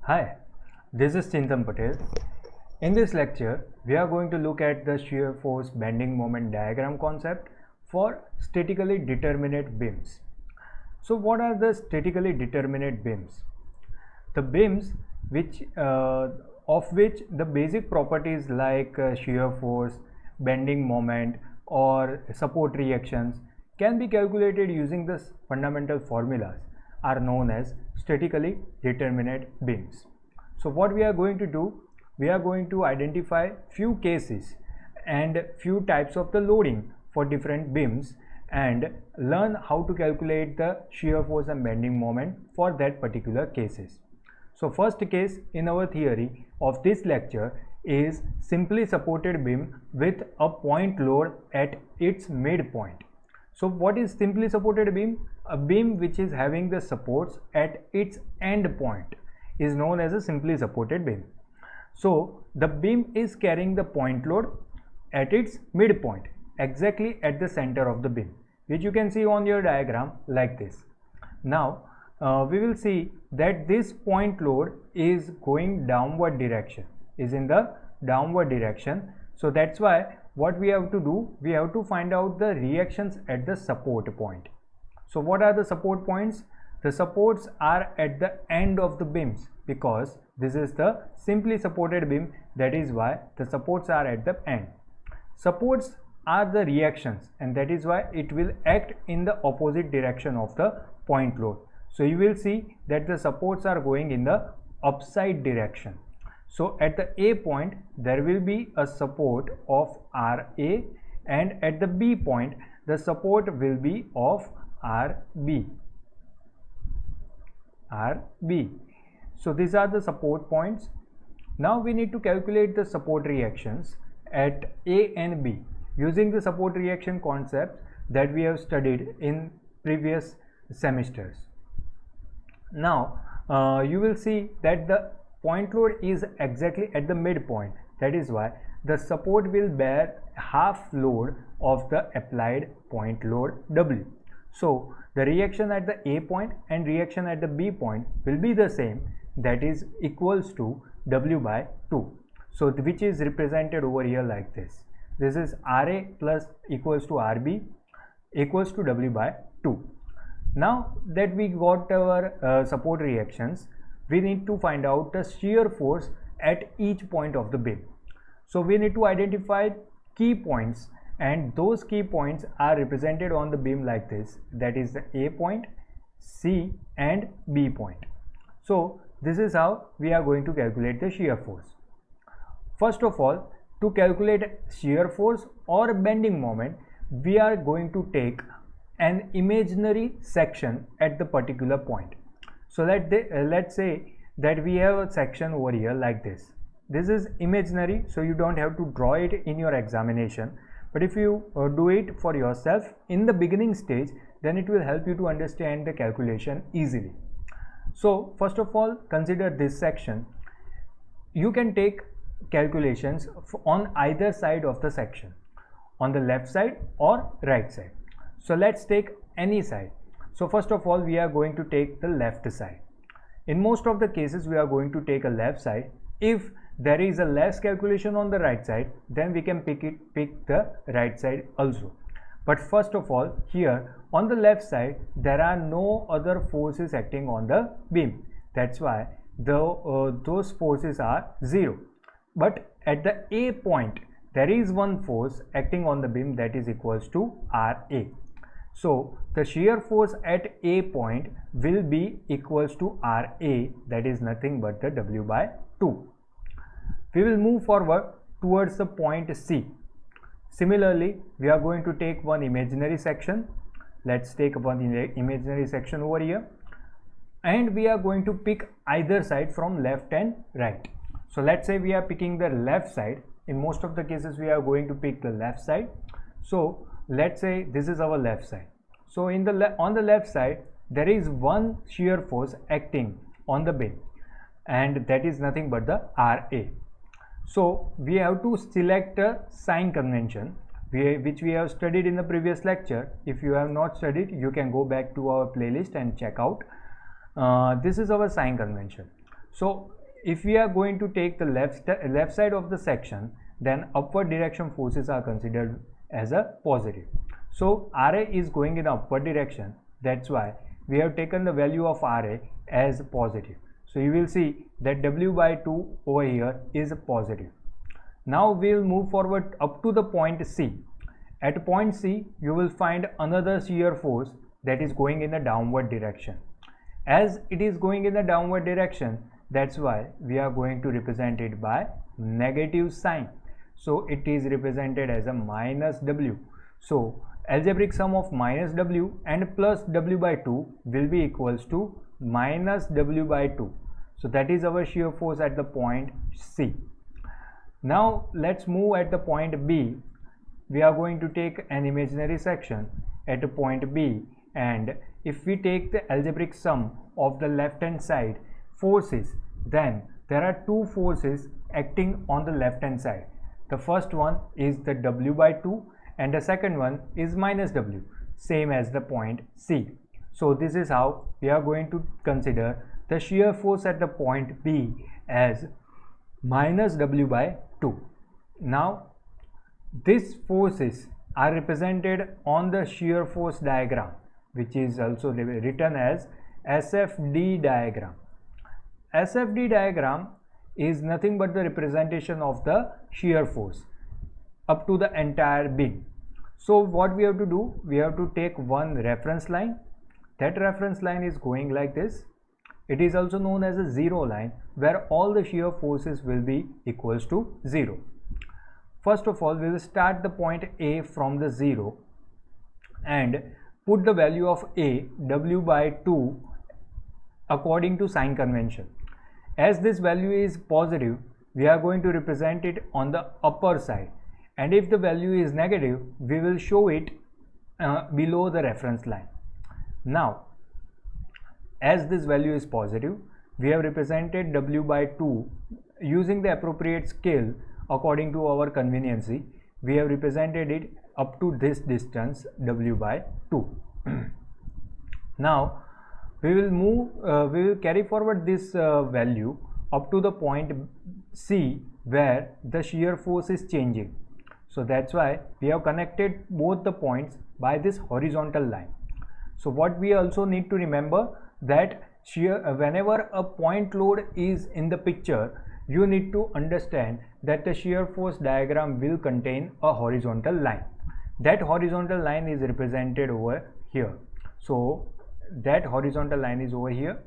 Hi, this is Patel. In this lecture, we are going to look at the shear force bending moment diagram concept for statically determinate beams. So what are the statically determinate beams? The beams of which the basic properties like shear force, bending moment or support reactions can be calculated using the fundamental formulas are known as statically determinate beams. So what we are going to do, we are going to identify few cases and few types of the loading for different beams and learn how to calculate the shear force and bending moment for that particular cases. So first case in our theory of this lecture is simply supported beam with a point load at its midpoint. So what is simply supported beam? A beam which is having the supports at its end point is known as a simply supported beam. So the beam is carrying the point load at its midpoint, exactly at the center of the beam, which you can see on your diagram like this. Now we will see that this point load is going downward direction, is in the downward direction. So that's why what we have to do, we have to find out the reactions at the support point. So what are the support points? The supports are at the end of the beams because this is the simply supported beam, that is why the supports are at the end. Supports are the reactions and that is why it will act in the opposite direction of the point load. So you will see that the supports are going in the upside direction. So at the A point there will be a support of RA and at the B point the support will be of RB. So these are the support points. Now we need to calculate the support reactions at A and B using the support reaction concept that we have studied in previous semesters. Now you will see that the point load is exactly at the midpoint, that is why the support will bear half load of the applied point load W. So the reaction at the A point and reaction at the B point will be the same, that is equals to W by 2. So which is represented over here like this. This is RA plus equals to RB equals to W by 2. Now that we got our support reactions, we need to find out the shear force at each point of the beam. So we need to identify key points and those key points are represented on the beam like this, that is the A point, C and B point. So this is how we are going to calculate the shear force. First of all, to calculate shear force or bending moment, we are going to take an imaginary section at the particular point. So let's say that we have a section over here like this. This is imaginary, so you don't have to draw it in your examination, but if you do it for yourself in the beginning stage, then it will help you to understand the calculation easily. So first of all, consider this section. You can take calculations on either side of the section, on the left side or right side. So let's take any side. So first of all, we are going to take the left side. In most of the cases, we are going to take a left side. If there is a less calculation on the right side, then we can pick the right side also. But first of all, here on the left side, there are no other forces acting on the beam. That's why those forces are 0. But at the A point, there is one force acting on the beam, that is equals to RA. So the shear force at A point will be equals to RA, that is nothing but the W by 2. We will move forward towards the point C. Similarly, we are going to take one imaginary section. Let's take one imaginary section over here. And we are going to pick either side from left and right. So let's say we are picking the left side. In most of the cases, we are going to pick the left side. So let's say this is our left side. So on the left side, there is one shear force acting on the beam, and that is nothing but the RA. So we have to select a sign convention which we have studied in the previous lecture. If you have not studied, you can go back to our playlist and check out. This is our sign convention. So if we are going to take the left side of the section, then upward direction forces are considered as a positive. So RA is going in the upward direction. That's why we have taken the value of RA as positive. So you will see that W by 2 over here is positive. Now we will move forward up to the point C. At point C, you will find another shear force that is going in the downward direction. As it is going in the downward direction, that's why we are going to represent it by negative sign. So it is represented as a minus W. So algebraic sum of minus W and plus W by 2 will be equals to minus W by 2. So that is our shear force at the point C. Now let's move at the point B. We are going to take an imaginary section at a point B, and if we take the algebraic sum of the left hand side forces, then there are two forces acting on the left hand side. The first one is the W by 2 and the second one is minus W, same as the point C. So this is how we are going to consider the shear force at the point B as minus W by 2. Now these forces are represented on the shear force diagram, which is also written as SFD diagram. SFD diagram is nothing but the representation of the shear force up to the entire beam. So what we have to do, we have to take one reference line. That reference line is going like this. It is also known as a zero line, where all the shear forces will be equals to 0. First of all, we will start the point A from the 0 and put the value of A, W by 2, according to sign convention. As this value is positive, we are going to represent it on the upper side, and if the value is negative, we will show it below the reference line. Now as this value is positive, we have represented W by 2 using the appropriate scale according to our conveniency. We have represented it up to this distance, W by 2. Now we will carry forward this value up to the point C, where the shear force is changing. So that's why we have connected both the points by this horizontal line. So what we also need to remember, that whenever a point load is in the picture, you need to understand that the shear force diagram will contain a horizontal line. That horizontal line is represented over here. So that horizontal line is over here.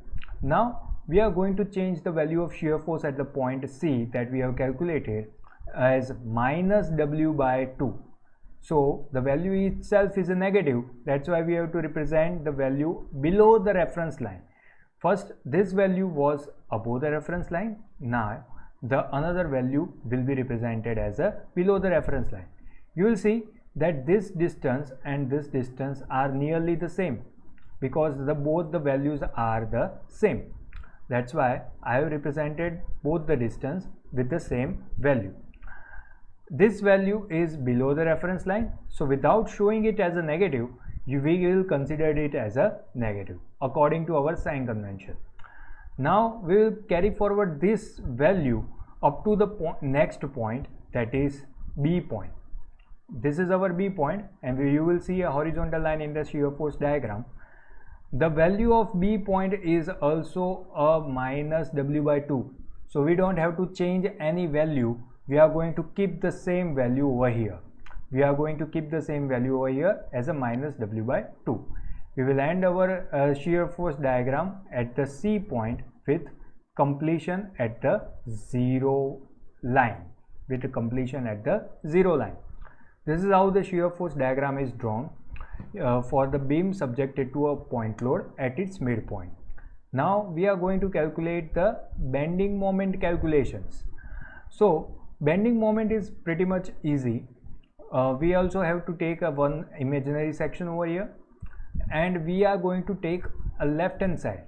Now we are going to change the value of shear force at the point C that we have calculated as minus W by 2. So the value itself is a negative. That's why we have to represent the value below the reference line. First, this value was above the reference line. Now the another value will be represented as a below the reference line. You will see that this distance and this distance are nearly the same, because both the values are the same. That's why I have represented both the distance with the same value. This value is below the reference line, so without showing it as a negative, we will consider it as a negative according to our sign convention. Now we will carry forward this value up to the next point, that is B point. This is our B point, and you will see a horizontal line in the shear force diagram. The value of B point is also a minus W by 2. So we don't have to change any value. We are going to keep the same value over here. We are going to keep the same value over here as a minus W by 2. We will end our shear force diagram at the C point with completion at the 0 line. This is how the shear force diagram is drawn for the beam subjected to a point load at its midpoint. Now we are going to calculate the bending moment calculations. So bending moment is pretty much easy. We also have to take one imaginary section over here, and we are going to take a left hand side.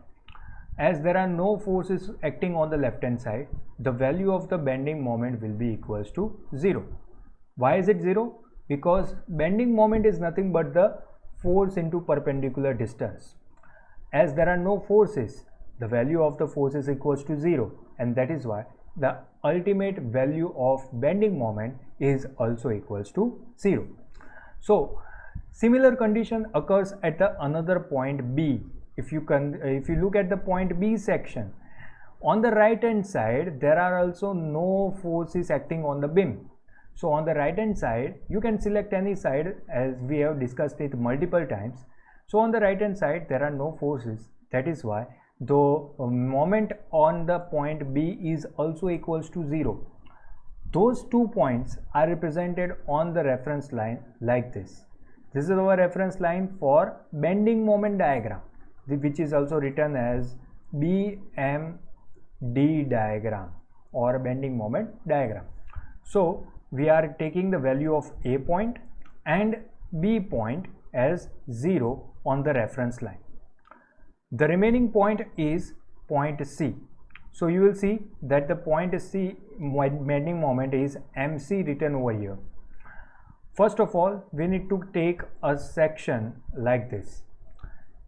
As there are no forces acting on the left hand side, the value of the bending moment will be equals to 0. Why is it 0? Because bending moment is nothing but the force into perpendicular distance. As there are no forces, the value of the force is equals to 0, and that is why the ultimate value of bending moment is also equals to 0. So similar condition occurs at the another point B. If you look at the point B section, on the right hand side there are also no forces acting on the beam. So on the right hand side you can select any side, as we have discussed it multiple times. So on the right hand side there are no forces. That is why the moment on the point B is also equals to 0. Those 2 points are represented on the reference line like this. This is our reference line for bending moment diagram, which is also written as BMD diagram or bending moment diagram. So we are taking the value of A point and B point as 0 on the reference line. The remaining point is point C. So you will see that the point C bending moment is MC written over here. First of all, we need to take a section like this,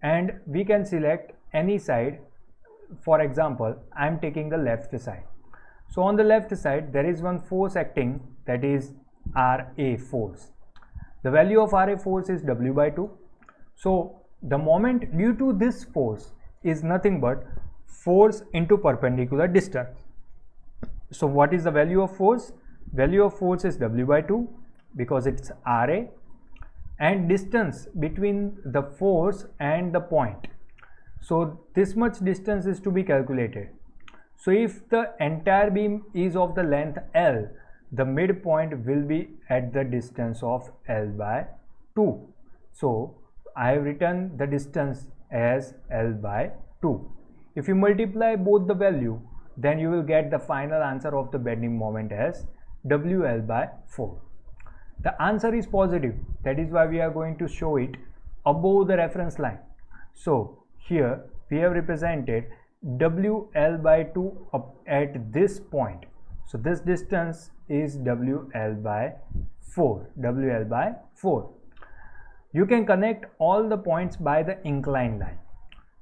and we can select any side. For example, I am taking the left side. So on the left side there is one force acting, that is RA force. The value of RA force is W by 2. So the moment due to this force is nothing but force into perpendicular distance. So what is the value of force? Value of force is W by 2 because it's RA, and distance between the force and the point. So this much distance is to be calculated. So if the entire beam is of the length L, the midpoint will be at the distance of L by 2. So I have written the distance as L by 2. If you multiply both the value, then you will get the final answer of the bending moment as WL by 4. The answer is positive. That is why we are going to show it above the reference line. So here we have represented WL by 2 up at this point. So this distance is WL by 4. WL by 4. You can connect all the points by the inclined line.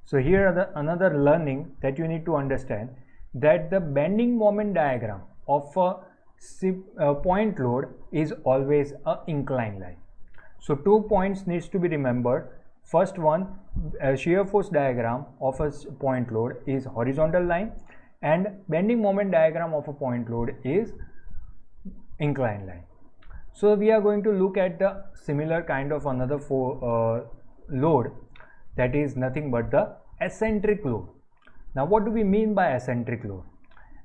So here another learning that you need to understand, that the bending moment diagram of a point load is always an inclined line. So 2 points needs to be remembered. First one, a shear force diagram of a point load is horizontal line, and bending moment diagram of a point load is inclined line. So we are going to look at the similar kind of another load, that is nothing but the eccentric load. Now what do we mean by eccentric load?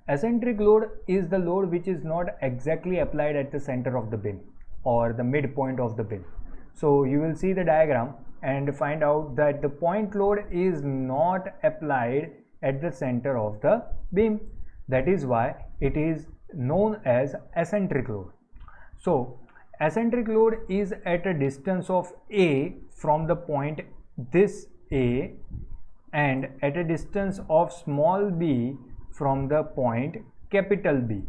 Eccentric load is the load which is not exactly applied at the center of the beam or the midpoint of the beam. So you will see the diagram and find out that the point load is not applied at the center of the beam. That is why it is known as eccentric load. So eccentric load is at a distance of A from the point this A, and at a distance of small b from the point capital B.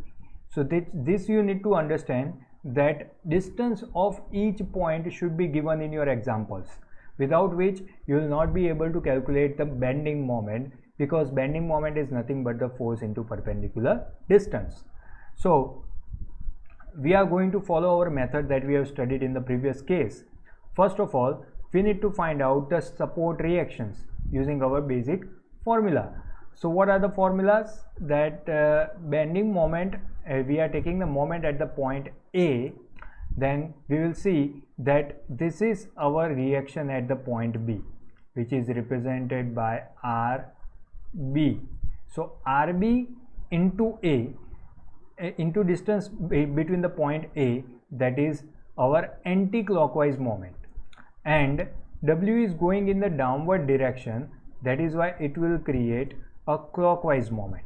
So this you need to understand, that distance of each point should be given in your examples, without which you will not be able to calculate the bending moment, because bending moment is nothing but the force into perpendicular distance. So we are going to follow our method that we have studied in the previous case. First of all, we need to find out the support reactions using our basic formula. So what are the formulas? That bending moment, we are taking the moment at the point A, then we will see that this is our reaction at the point B, which is represented by RB. So RB into A, into distance between the point A, that is our anti-clockwise moment, and W is going in the downward direction, that is why it will create a clockwise moment.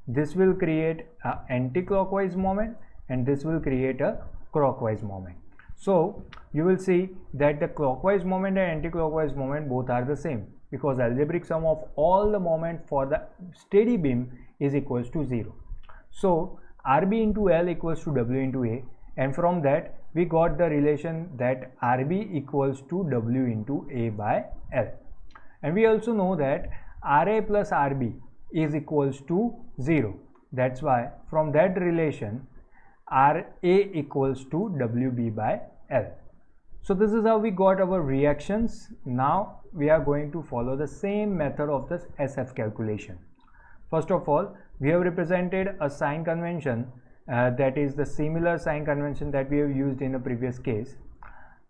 This will create an anti-clockwise moment, and this will create a clockwise moment. So you will see that the clockwise moment and anti-clockwise moment both are the same, because algebraic sum of all the moment for the steady beam is equals to 0. So RB into L equals to W into A, and from that we got the relation that RB equals to W into A by L. And we also know that RA plus RB is equals to 0. That's why from that relation RA equals to WB by L. So this is how we got our reactions. Now we are going to follow the same method of this SF calculation. First of all, we have represented a sign convention that is the similar sign convention that we have used in the previous case.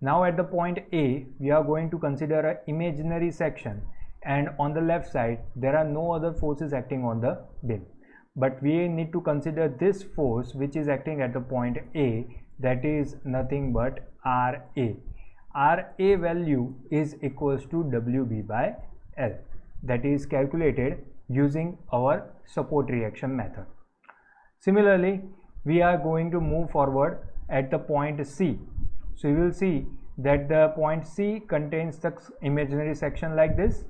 Now at the point A, we are going to consider an imaginary section, and on the left side there are no other forces acting on the beam. But we need to consider this force which is acting at the point A, that is nothing but RA. RA value is equals to WB by L, that is calculated using our support reaction method. Similarly, we are going to move forward at the point C. So you will see that the point C contains the imaginary section like this,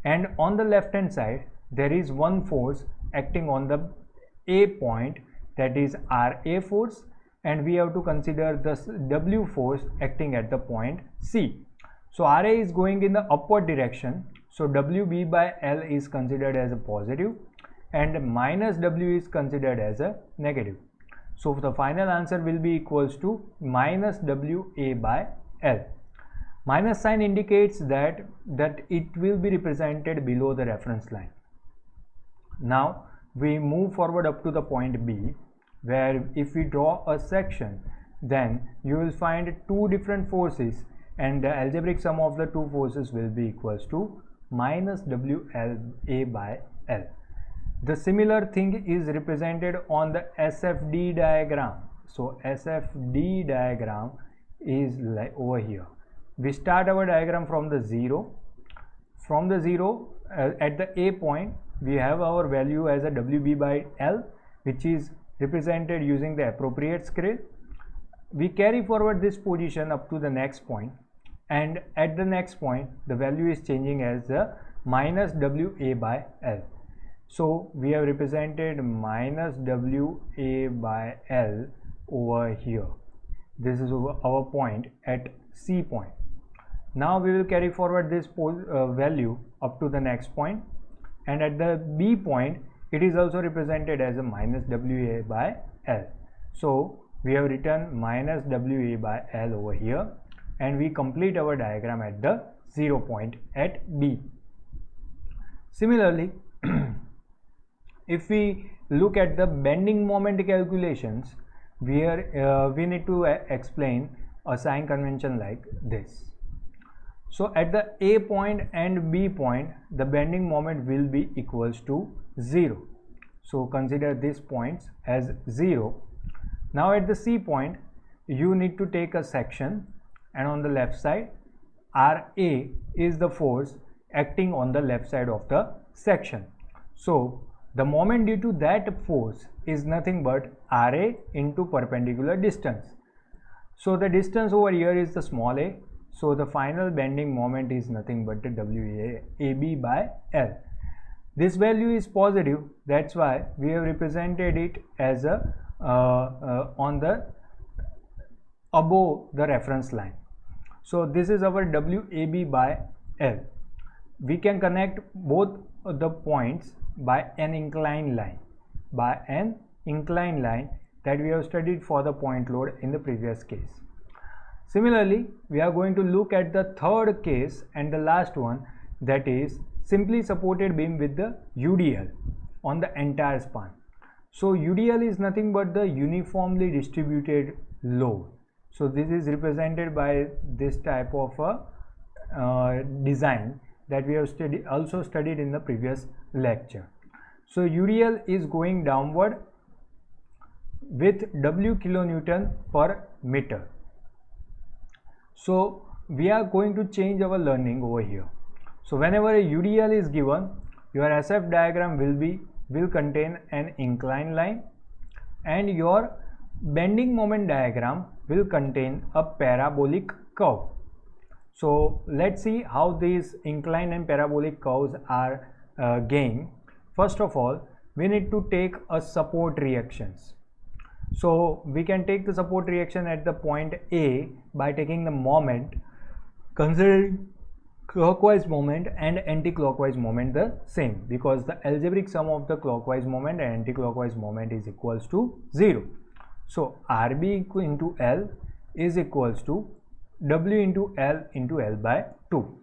and on the left hand side there is one force acting on the A point, that is RA force, and we have to consider the W force acting at the point C. So RA is going in the upward direction, so WB by L is considered as a positive and minus W is considered as a negative. So the final answer will be equals to minus WA by L. Minus sign indicates that it will be represented below the reference line. Now we move forward up to the point B, where if we draw a section, then you will find two different forces, and the algebraic sum of the two forces will be equals to minus WA by L. The similar thing is represented on the SFD diagram. So SFD diagram is like over here. We start our diagram from the 0. From the 0 at the A point, we have our value as a WB by L, which is represented using the appropriate scale. We carry forward this position up to the next point, and at the next point the value is changing as the minus WA by L. So we have represented minus WA by L over here. This is our point at C point. Now we will carry forward this value up to the next point, and at the B point it is also represented as a minus WA by L. So we have written minus WA by L over here, and we complete our diagram at the 0 point at B. Similarly, if we look at the bending moment calculations, we need to explain a sign convention like this. So at the A point and B point, the bending moment will be equals to 0. So consider these points as 0. Now at the C point, you need to take a section, and on the left side RA is the force acting on the left side of the section. So the moment due to that force is nothing but RA into perpendicular distance. So the distance over here is the small a. So the final bending moment is nothing but the WAB by L. This value is positive, that's why we have represented it as a on the above the reference line. So this is our WAB by L. We can connect both the points by an inclined line, that we have studied for the point load in the previous case. Similarly, we are going to look at the third case and the last one, that is simply supported beam with the UDL on the entire span. So UDL is nothing but the uniformly distributed load. So this is represented by this type of a design that we have also studied in the previous lecture. So UDL is going downward with W kilonewton per meter. So we are going to change our learning over here. So whenever a UDL is given, your SF diagram will contain an inclined line, and your bending moment diagram will contain a parabolic curve. So let's see how these inclined and parabolic curves are gained. First of all, we need to take a support reactions. So we can take the support reaction at the point A by taking the moment, considering clockwise moment and anti-clockwise moment the same, because the algebraic sum of the clockwise moment and anti-clockwise moment is equals to 0. So RB into L is equals to W into L by 2.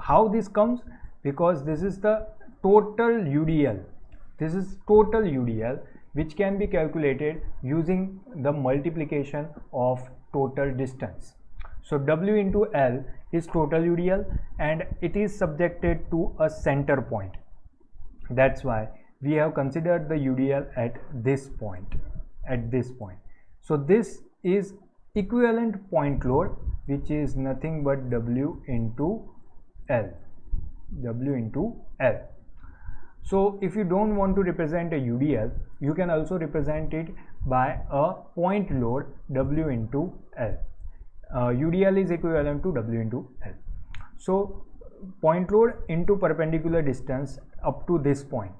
How this comes? Because this is the total UDL. This is total UDL, which can be calculated using the multiplication of total distance. So W into L is total UDL and it is subjected to a center point. That's why we have considered the UDL at this point. So this is equivalent point load, which is nothing but W into L. So if you don't want to represent a UDL, you can also represent it by a point load W into L. UDL is equivalent to W into L. So point load into perpendicular distance up to this point.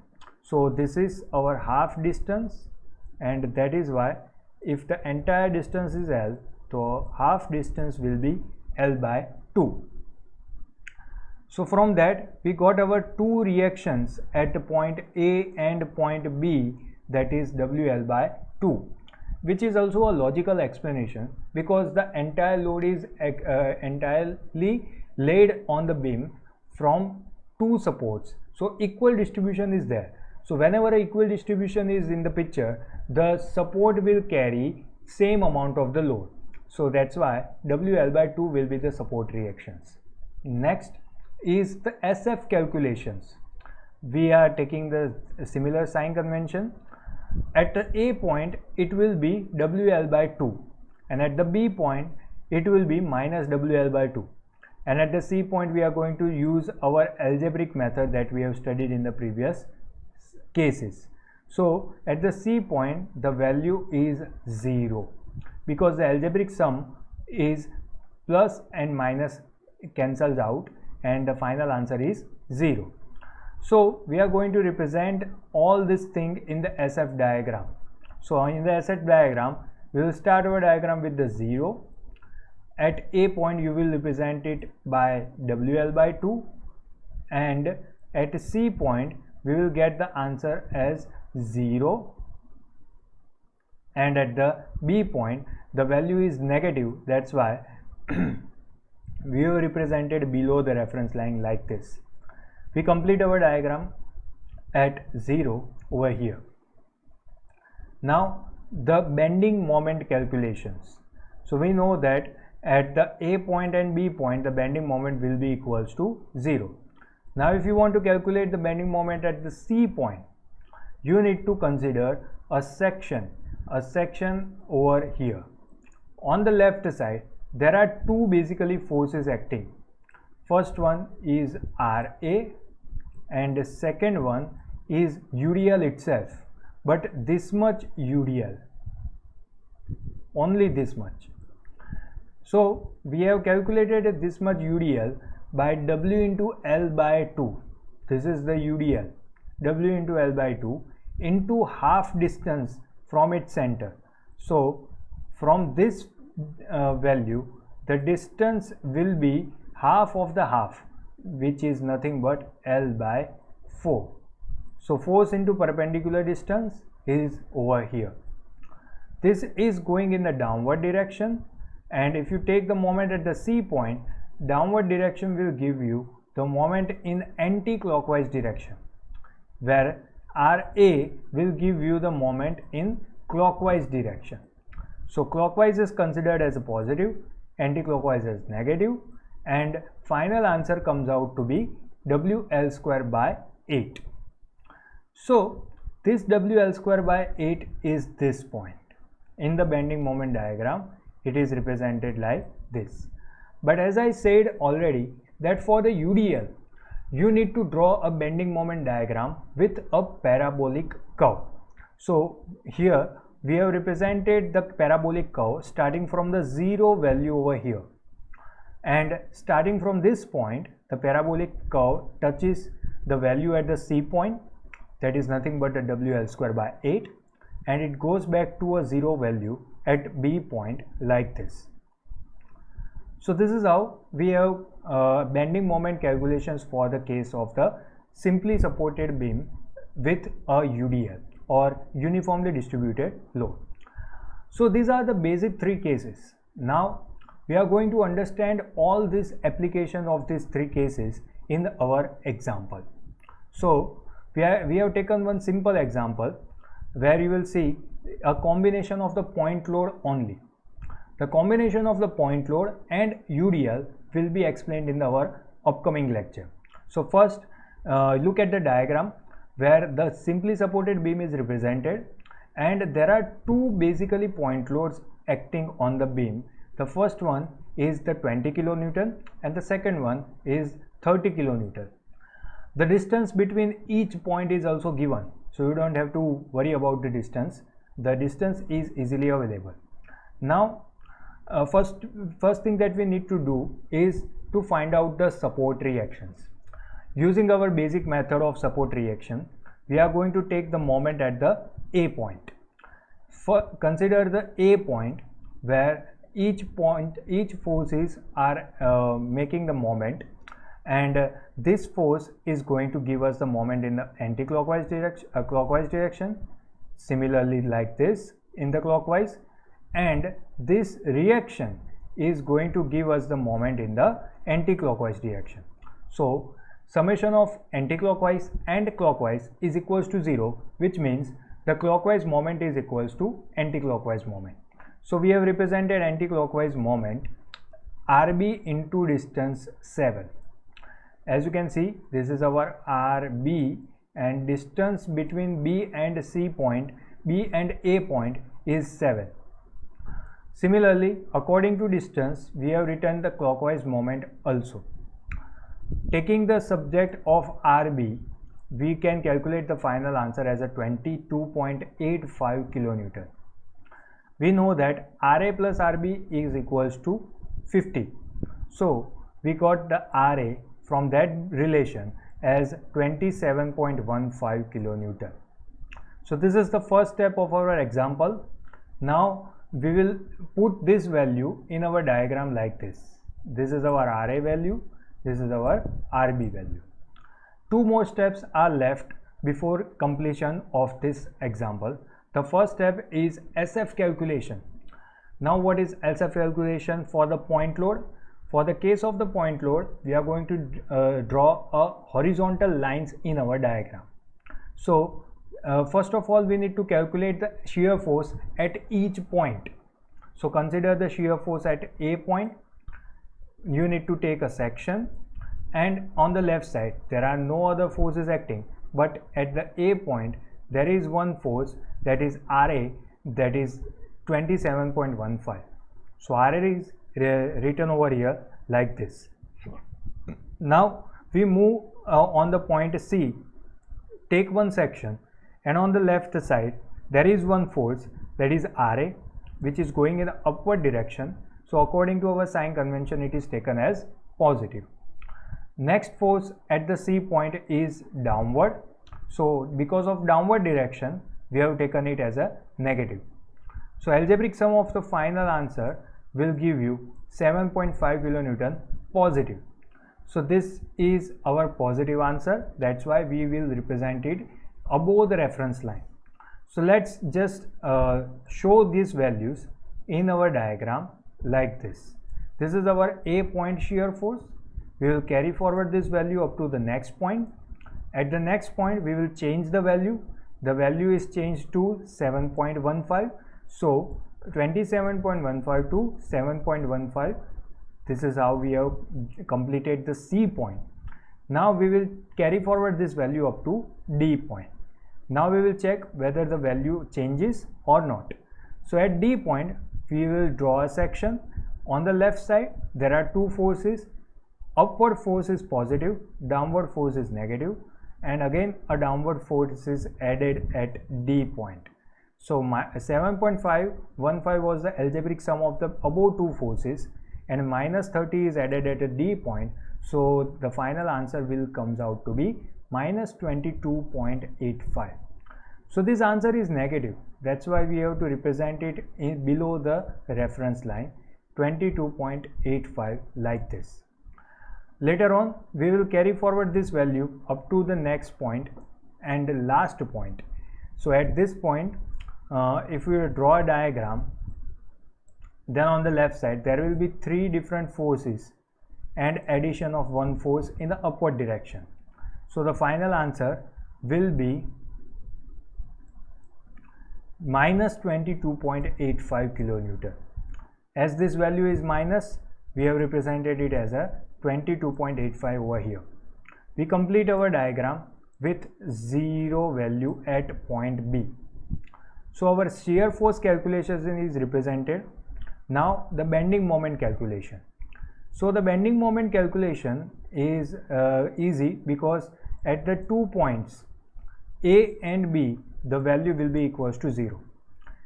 So this is our half distance, and that is why if the entire distance is L, so half distance will be L by 2. So from that we got our two reactions at point A and point B, that is WL by 2, which is also a logical explanation because the entire load is entirely laid on the beam from two supports. So equal distribution is there. So whenever equal distribution is in the picture, the support will carry same amount of the load. So that's why WL by 2 will be the support reactions. Next is the SF calculations. We are taking the similar sign convention. At the A point it will be WL by 2, and at the B point it will be minus WL by 2, and at the C point we are going to use our algebraic method that we have studied in the previous cases. So at the C point the value is 0 because the algebraic sum is plus and minus cancels out and the final answer is 0. So we are going to represent all this thing in the SF diagram. So in the SF diagram we will start our diagram with the 0. At A point you will represent it by WL by 2, and at C point we will get the answer as 0, and at the B point the value is negative. That's why we have represented below the reference line like this. We complete our diagram at 0 over here. Now the bending moment calculations. So we know that at the A point and B point the bending moment will be equals to 0. Now if you want to calculate the bending moment at the C point, you need to consider a section over here. On the left side there are two basically forces acting. First one is RA and the second one is UDL itself, but this much UDL, only this much. So we have calculated this much UDL by W into L by 2. This is the UDL, W into L by 2 into half distance from its center. So from this value the distance will be half of the half, which is nothing but L by 4. So force into perpendicular distance is over here. This is going in the downward direction, and if you take the moment at the C point, downward direction will give you the moment in anti-clockwise direction, where RA will give you the moment in clockwise direction. So clockwise is considered as a positive, anti-clockwise as negative, and final answer comes out to be WL square by 8. So this WL square by 8 is this point. In the bending moment diagram it is represented like this. But as I said already that for the UDL you need to draw a bending moment diagram with a parabolic curve. So here we have represented the parabolic curve starting from the 0 value over here, and starting from this point the parabolic curve touches the value at the C point, that is nothing but the WL square by 8, and it goes back to a 0 value at B point like this. So this is how we have bending moment calculations for the case of the simply supported beam with a UDL or uniformly distributed load. So these are the basic three cases. Now we are going to understand all this application of these three cases in our example. So we have taken one simple example where you will see a combination of the point load only. The combination of the point load and UDL will be explained in our upcoming lecture. So first look at the diagram where the simply supported beam is represented, and there are two basically point loads acting on the beam. The first one is the 20 kilonewton and the second one is 30 kilonewton. The distance between each point is also given, so you don't have to worry about the distance. The distance is easily available. Now first thing that we need to do is to find out the support reactions. Using our basic method of support reaction, we are going to take the moment at the A point. Consider the A point where each forces are making the moment, and this force is going to give us the moment in the anti-clockwise direction, similarly like this in the clockwise, and this reaction is going to give us the moment in the anti-clockwise direction. So summation of anti-clockwise and clockwise is equals to 0, which means the clockwise moment is equals to anti-clockwise moment. So we have represented anti-clockwise moment RB into distance 7. As you can see, this is our RB, and distance between B and C point, B and A point is 7. Similarly, according to distance, we have written the clockwise moment also. Taking the subject of RB, we can calculate the final answer as a 22.85 kilonewton. We know that RA plus RB is equals to 50. So we got the RA from that relation as 27.15 kilonewton. So this is the first step of our example. Now we will put this value in our diagram like this. This is our RA value, this is our RB value. Two more steps are left before completion of this example. The first step is SF calculation. Now what is SF calculation for the point load? For the case of the point load, we are going to draw a horizontal lines in our diagram. So first of all, we need to calculate the shear force at each point. So consider the shear force at A point. You need to take a section, and on the left side there are no other forces acting, but at the A point there is one force, that is RA, that is 27.15. So RA is written over here like this. Now we move on the point C. Take one section, and on the left side there is one force, that is RA, which is going in the upward direction. So according to our sign convention, it is taken as positive. Next force at the C point is downward. So because of downward direction, we have taken it as a negative. So algebraic sum of the final answer will give you 7.5 kilonewton positive. So this is our positive answer. That's why we will represent it above the reference line. So let's just show these values in our diagram like this. This is our A point shear force. We will carry forward this value up to the next point. At the next point, we will change the value. The value is changed to 7.15. So 27.15 to 7.15. This is how we have completed the C point. Now we will carry forward this value up to D point. Now we will check whether the value changes or not. So at D point, we will draw a section. On the left side, there are two forces. Upward force is positive, downward force is negative, and again a downward force is added at D point. So 7.515 was the algebraic sum of the above two forces, and minus 30 is added at a D point. So the final answer will comes out to be minus 22.85. So this answer is negative. That's why we have to represent it below the reference line 22.85 like this. Later on, we will carry forward this value up to the next point and the last point. So at this point, if we draw a diagram, then on the left side there will be 3 different forces and addition of one force in the upward direction. So the final answer will be minus 22.85 kilonewton. As this value is minus, we have represented it as a 22.85 over here. We complete our diagram with 0 value at point B. So our shear force calculation is represented. Now the bending moment calculation. So the bending moment calculation is easy, because at the 2 points A and B, the value will be equals to 0.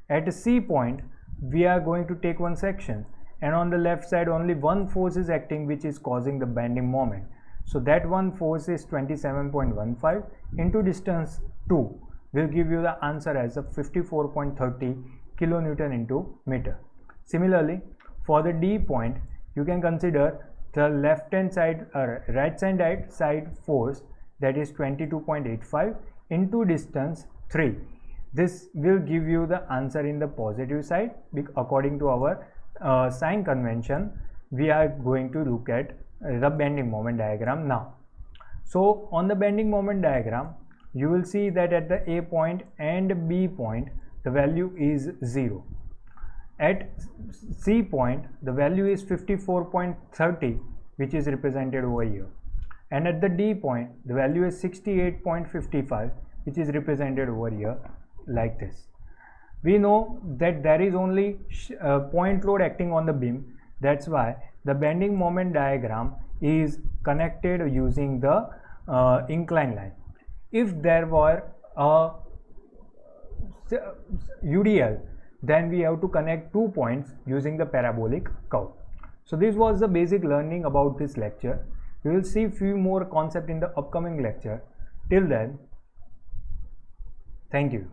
At C point, we are going to take one section, and on the left side only one force is acting, which is causing the bending moment. So that one force is 27.15 into distance 2 will give you the answer as a 54.30 kilonewton into meter. Similarly, for the D point, you can consider the left hand side or right side force, that is 22.85 into distance 3. This will give you the answer in the positive side. According to our sign convention, we are going to look at the bending moment diagram now. So on the bending moment diagram, you will see that at the A point and B point, the value is 0. At C point, the value is 54.30, which is represented over here. And at the D point, the value is 68.55, which is represented over here like this. We know that there is only point load acting on the beam. That's why the bending moment diagram is connected using the inclined line. If there were a UDL, then we have to connect 2 points using the parabolic curve. So this was the basic learning about this lecture. We will see few more concepts in the upcoming lecture. Till then, thank you.